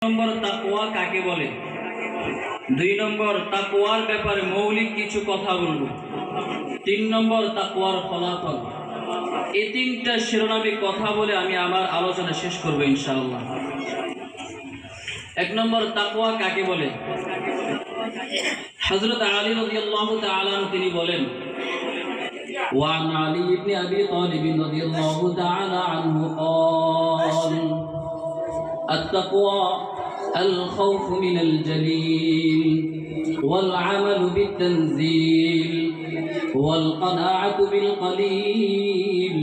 নম্বর তাকওয়া কাকে বলে, 2 নম্বর তাকওয়ার ব্যাপারে মৌলিক কিছু কথা বলবো, 3 নম্বর তাকওয়ার ফলাফল। এই 3টা শিরোনামে কথা বলে আমি আমার আলোচনা শেষ করব ইনশাআল্লাহ। 1 নম্বর তাকওয়া কাকে বলে। হযরত আলী রাদিয়াল্লাহু তাআলা তিনি বলেন, وعن علي بن أبي طالب رضي الله تعالى عنه قال التقوى الخوف من الجليل والعمل بالتنزيل والقناعة بالقليل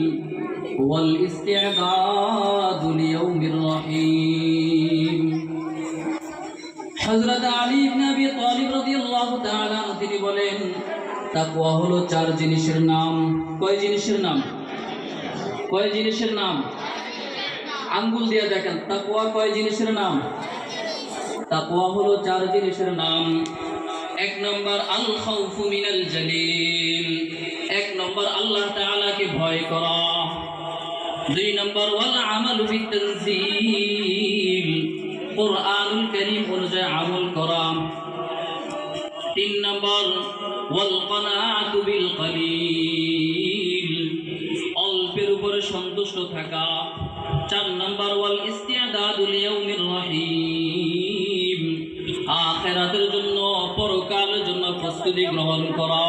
والاستعداد ليوم الرحيم। হযরত আলী ইবনে আবি তালিব রাদিয়াল্লাহু তাআলা তিনি বলেন, তাকওয়া হলো 4 জিনিসের নাম। কয় জিনিসের নাম? কয় জিনিসের নাম? আঙ্গুল দিয়ে দেখেন, তাকওয়া কয় জিনিসের নাম? তাকওয়া হলো 4 জিনিসের নাম। 1 নম্বর আল খাউফু মিনাল জালিল, 1 নম্বর আল্লাহ তাআলাকে ভয় করা। 2 নম্বর ওয়াল আমালু বিতানজিল, কুরআনুল কারীম অনুযায়ী আমল করা। 3 নম্বর ওয়াল কানাআতু বিল কলিল, অল্পের উপরে সন্তুষ্ট থাকা। 4 নম্বর ওয়াল ইস্তিআদাদু লিয়াউমির রহিম, আখিরাতের জন্য, পরকালের জন্য প্রস্তুতি গ্রহণ করা।